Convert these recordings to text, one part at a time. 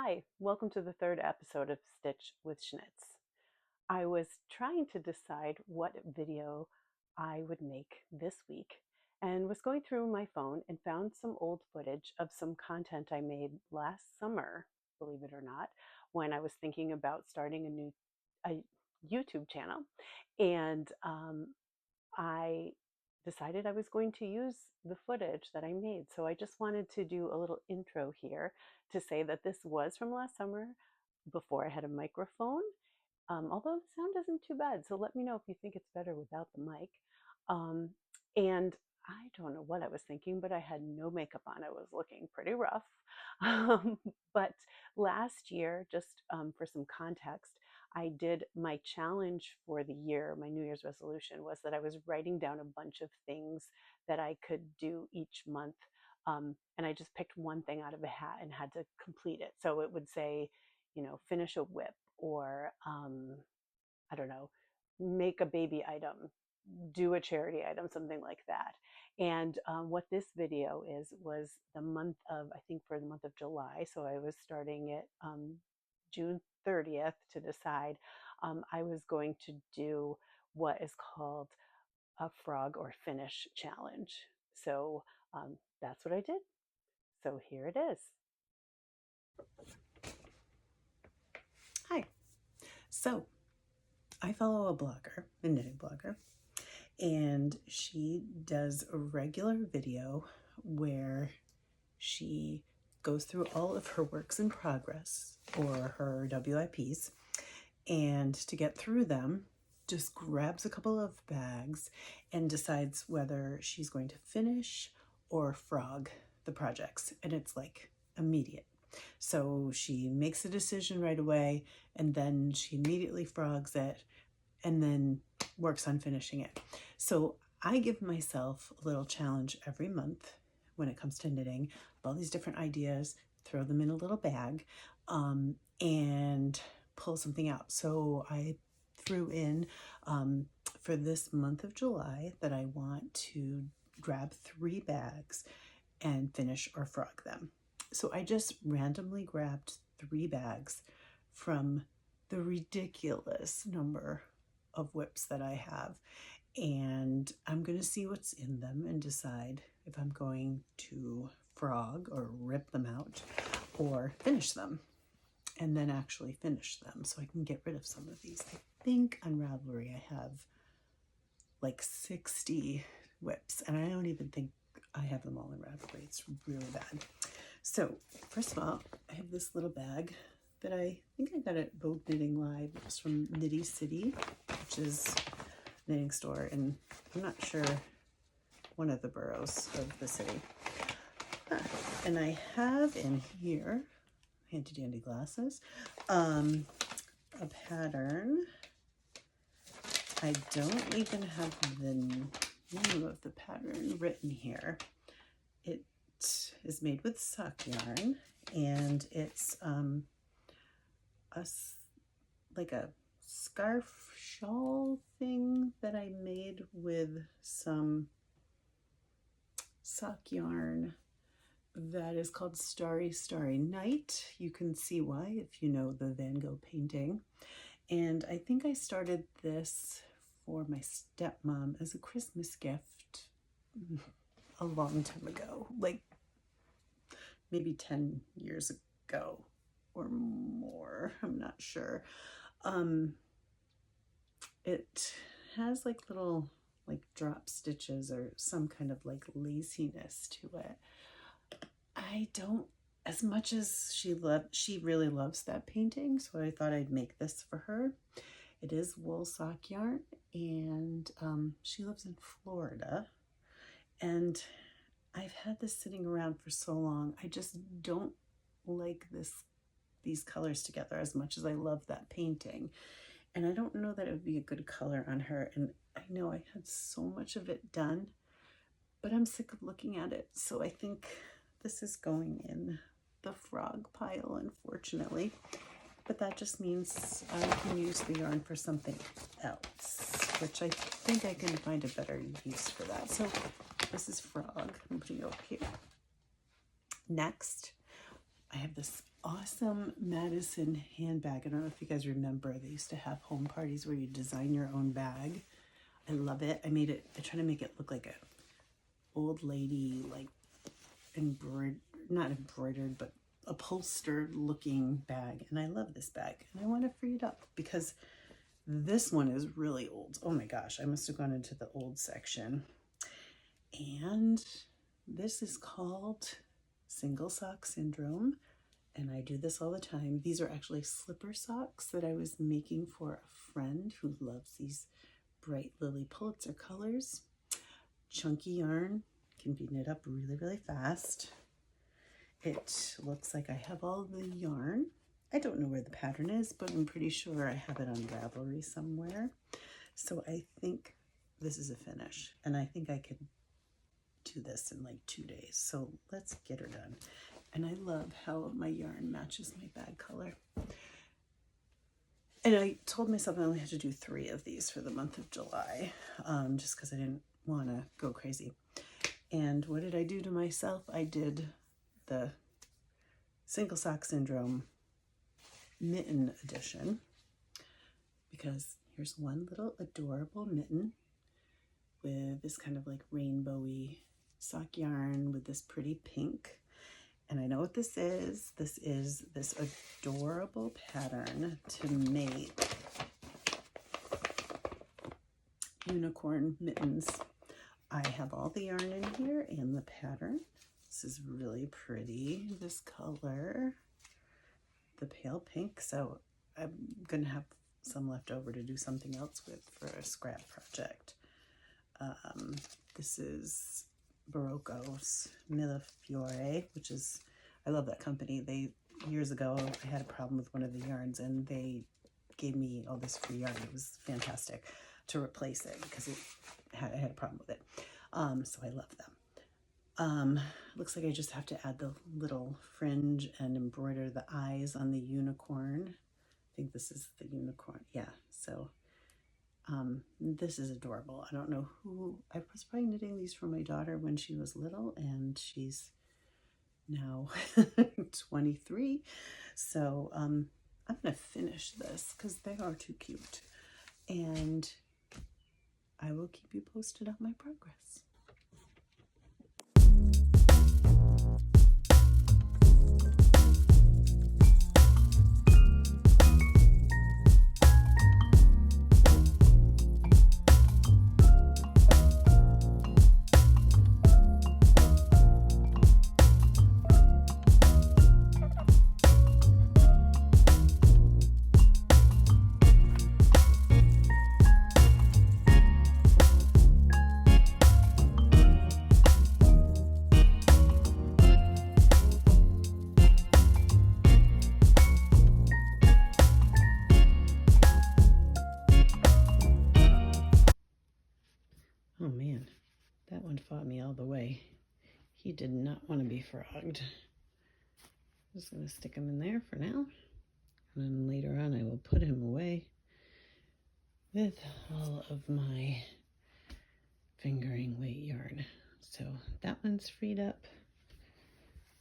Hi, welcome to the third episode of Stitch with Schknitz. I was trying to decide what video I would make this week and was going through my phone and found some old footage of some content I made last summer, believe it or not, when I was thinking about starting a YouTube channel. And I decided I was going to use the footage that I made. So I just wanted to do a little intro here to say that this was from last summer before I had a microphone, although the sound isn't too bad. So let me know if you think it's better without the mic. And I don't know what I was thinking, but I had no makeup on. I was looking pretty rough. But last year, just for some context, I did my challenge for the year. My New Year's resolution was that I was writing down a bunch of things that I could do each month. And I just picked one thing out of a hat and had to complete it. So it would say, finish a whip, or I don't know, make a baby item, do a charity item, something like that. And what this video was the month of, I think for the month of July. So I was starting it June 30th to decide I was going to do what is called a frog or finish challenge. So that's what I did. So here it is. Hi. So I follow a blogger, a knitting blogger, and she does a regular video where she goes through all of her works in progress, or her WIPs, and to get through them, just grabs a couple of bags and decides whether she's going to finish or frog the projects. And it's like immediate. So she makes a decision right away, and then she immediately frogs it and then works on finishing it. So I give myself a little challenge every month when it comes to knitting, all these different ideas, throw them in a little bag, and pull something out. So I threw in for this month of July that I want to grab 3 bags and finish or frog them. So I just randomly grabbed 3 bags from the ridiculous number of whips that I have, and I'm going to see what's in them and decide if I'm going to frog or rip them out or finish them, and then actually finish them so I can get rid of some of these. I think on Ravelry I have like 60 whips, and I don't even think I have them all in Ravelry. It's really bad. So first of all, I have this little bag that I think I got at Vogue Knitting Live. It was from Knitty City, which is a knitting store, and I'm not sure, one of the boroughs of the city. And I have in here, handy dandy glasses, a pattern. I don't even have the name of the pattern written here. It is made with sock yarn, and it's like a scarf shawl thing that I made with some sock yarn that is called Starry Starry Night. You can see why if you know the Van Gogh painting. And I think I started this for my stepmom as a Christmas gift a long time ago, like maybe 10 years ago or more, I'm not sure. It has like little like drop stitches or some kind of like laciness to it. I don't, as much as she really loves that painting, so I thought I'd make this for her. It is wool sock yarn, and she lives in Florida, and I've had this sitting around for so long. I just don't like these colors together as much as I love that painting. And I don't know that it would be a good color on her. And I know I had so much of it done, but I'm sick of looking at it. So I think this is going in the frog pile, unfortunately. But that just means I can use the yarn for something else, which I think I can find a better use for that. So this is frog. I'm putting it up here. Next, I have this awesome Madison handbag. I don't know if you guys remember, they used to have home parties where you design your own bag. I love it. I try to make it look like a old lady, like not embroidered, but upholstered looking bag. And I love this bag and I want to free it up because this one is really old. Oh my gosh, I must have gone into the old section. And this is called single sock syndrome. And I do this all the time. These are actually slipper socks that I was making for a friend who loves these bright Lily Pulitzer colors. Chunky yarn, can be knit up really, really fast. It looks like I have all the yarn. I don't know where the pattern is, but I'm pretty sure I have it on Ravelry somewhere. So I think this is a finish, and I think I could do this in like 2 days. So let's get her done. And I love how my yarn matches my bag color. And I told myself I only had to do 3 of these for the month of July, just because I didn't want to go crazy. And what did I do to myself? I did the Single Sock Syndrome mitten edition, because here's one little adorable mitten with this kind of like rainbowy sock yarn with this pretty pink. And I know what this is. This is this adorable pattern to make unicorn mittens. I have all the yarn in here and the pattern. This is really pretty, this color, the pale pink. So I'm gonna have some left over to do something else with for a scrap project. This is Barocco's Millefiore, which is, I love that company. Years ago, I had a problem with one of the yarns and they gave me all this free yarn. It was fantastic to replace it because I had a problem with it. So I love them. Looks like I just have to add the little fringe and embroider the eyes on the unicorn. I think this is the unicorn. Yeah, so this is adorable. I don't know who, I was probably knitting these for my daughter when she was little, and she's now 23. So I'm gonna finish this because they are too cute, and I will keep you posted on my progress. Oh man, that one fought me all the way. He did not want to be frogged. I'm just going to stick him in there for now. And then later on I will put him away with all of my fingering weight yarn. So that one's freed up.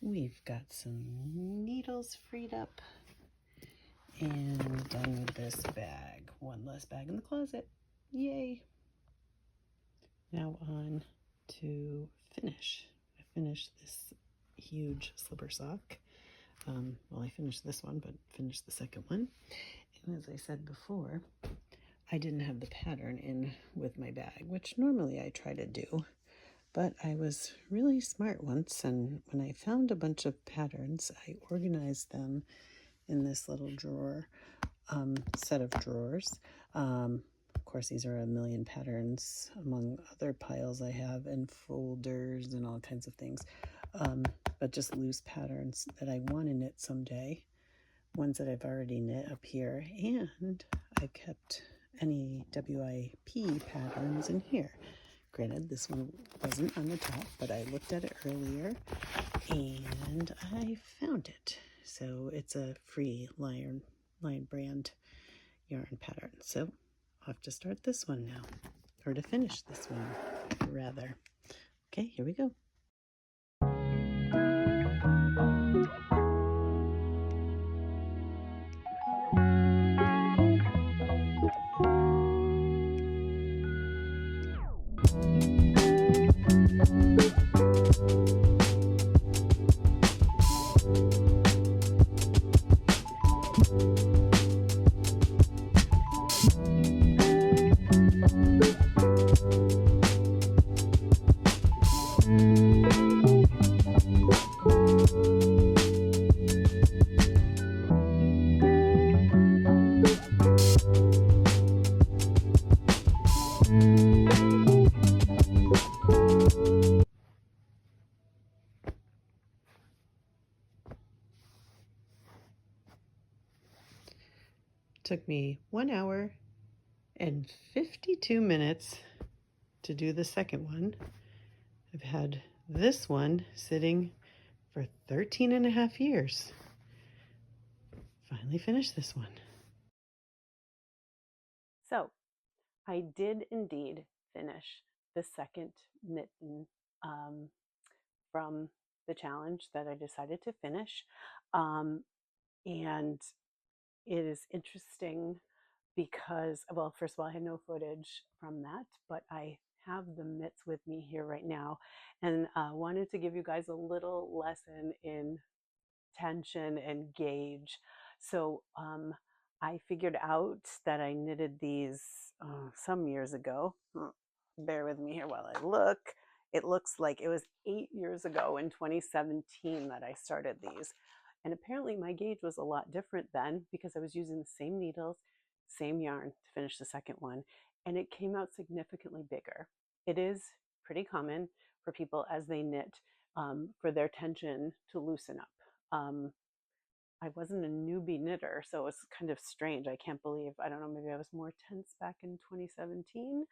We've got some needles freed up. And done with this bag. One less bag in the closet. Yay! Now on to finish. I finished this huge slipper sock. Well, I finished this one, but finished the second one. And as I said before, I didn't have the pattern in with my bag, which normally I try to do. But I was really smart once, and when I found a bunch of patterns, I organized them in this little drawer, set of drawers. Of course, these are a million patterns among other piles I have, and folders and all kinds of things, but just loose patterns that I want to knit someday, ones that I've already knit up here, and I kept any WIP patterns in here. Granted, this one wasn't on the top, but I looked at it earlier and I found it. So it's a free line brand yarn pattern. So I'll have to start this one now, or to finish this one, rather. Okay, here we go. Took me 1 hour and 52 minutes to do the second one. I've had this one sitting for 13 and a half years. Finally finished this one. So I did indeed finish the second mitten from the challenge that I decided to finish. And it is interesting because, well, first of all, I had no footage from that, but I have the mitts with me here right now, and wanted to give you guys a little lesson in tension and gauge. So I figured out that I knitted these some years ago. Bear with me here while I look. It looks like it was 8 years ago in 2017 that I started these. And apparently my gauge was a lot different then because I was using the same needles, same yarn to finish the second one. And it came out significantly bigger. It is pretty common for people as they knit for their tension to loosen up. I wasn't a newbie knitter, so it was kind of strange. I can't believe, I don't know, maybe I was more tense back in 2017.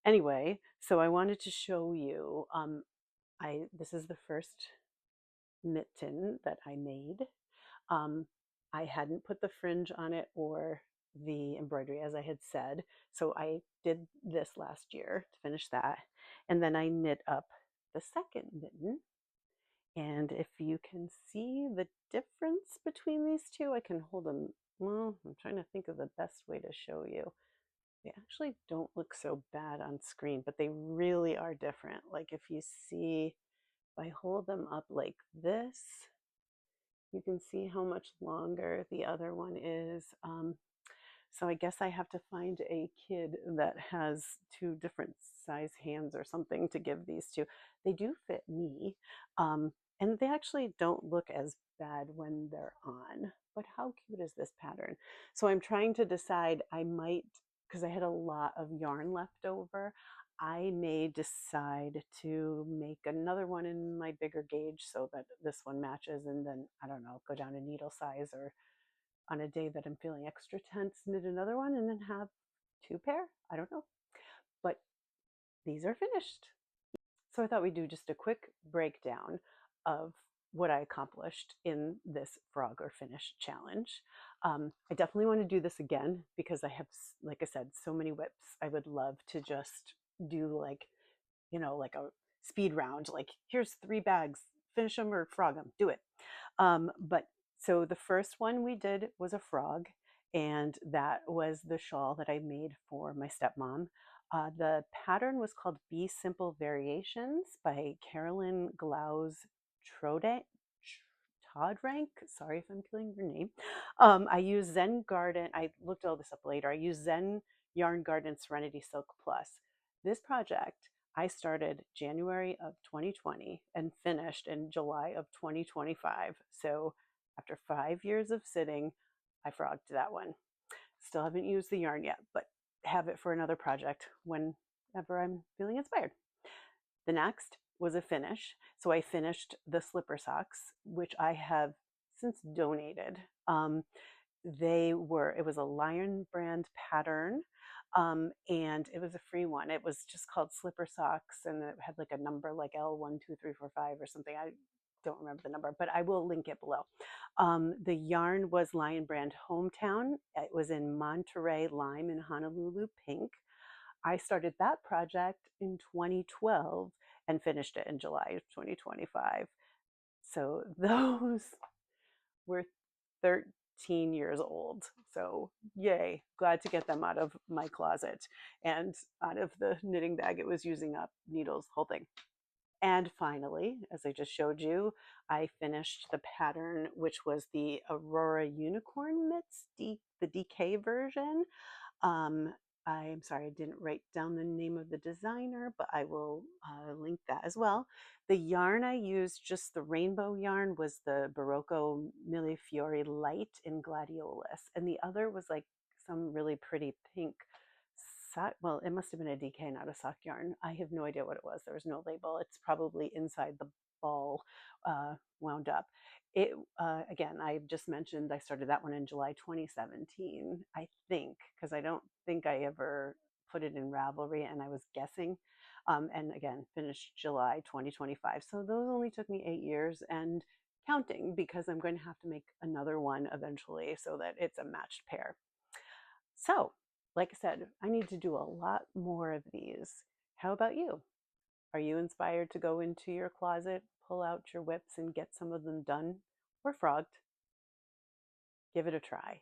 Anyway, so I wanted to show you, this is the first mitten that I made. I hadn't put the fringe on it or the embroidery as I had said, so I did this last year to finish that. And then I knit up the second mitten. And if you can see the difference between these two, I can hold them. Well, I'm trying to think of the best way to show you. They actually don't look so bad on screen, but they really are different. Like if you see, if I hold them up like this, you can see how much longer the other one is. So I guess I have to find a kid that has two different size hands or something to give these to. They do fit me, and they actually don't look as bad when they're on. But how cute is this pattern? So I'm trying to decide, I might, because I had a lot of yarn left over, I may decide to make another one in my bigger gauge so that this one matches, and then, I don't know, go down a needle size, or on a day that I'm feeling extra tense, knit another one and then have two pair. I don't know. But these are finished. So I thought we'd do just a quick breakdown of what I accomplished in this frog or finish challenge. I definitely want to do this again because I have, like I said, so many whips. I would love to just do like, like a speed round, like here's 3 bags, finish them or frog them, do it. But so the first one we did was a frog, and that was the shawl that I made for my stepmom. The pattern was called Be Simple Variations by Carolyn Glauz-Todrank. Sorry if I'm killing your name. I use Zen Garden. I looked all this up later. I use Zen Yarn Garden Serenity Silk Plus. This project I started January of 2020 and finished in July of 2025. So after 5 years of sitting, I frogged that one. Still haven't used the yarn yet, but have it for another project whenever I'm feeling inspired. The next was a finish. So I finished the slipper socks, which I have since donated. It was a Lion brand pattern, and it was a free one. It was just called slipper socks, and it had like a number like L12345 or something. I don't remember the number, but I will link it below. The yarn was Lion brand Hometown. It was in Monterey Lime and Honolulu Pink. I started that project in 2012 and finished it in July of 2025. So those were 13 years old. So yay, glad to get them out of my closet and out of the knitting bag it was using up, needles, whole thing. And finally, as I just showed you, I finished the pattern, which was the Aurora Unicorn Mitts, the DK version. I'm sorry, I didn't write down the name of the designer, but I will link that as well. The yarn I used, just the rainbow yarn, was the Barocco Millefiori Light in Gladiolus. And the other was like some really pretty pink sock, well, it must have been a DK, not a sock yarn. I have no idea what it was. There was no label. It's probably inside the ball, wound up. It again, I just mentioned I started that one in July 2017, I think, because I don't think I ever put it in Ravelry, and I was guessing. And again, finished July 2025. So those only took me 8 years and counting, because I'm going to have to make another one eventually so that it's a matched pair. So, like I said, I need to do a lot more of these. How about you? Are you inspired to go into your closet, pull out your whips, and get some of them done or frogged? Give it a try.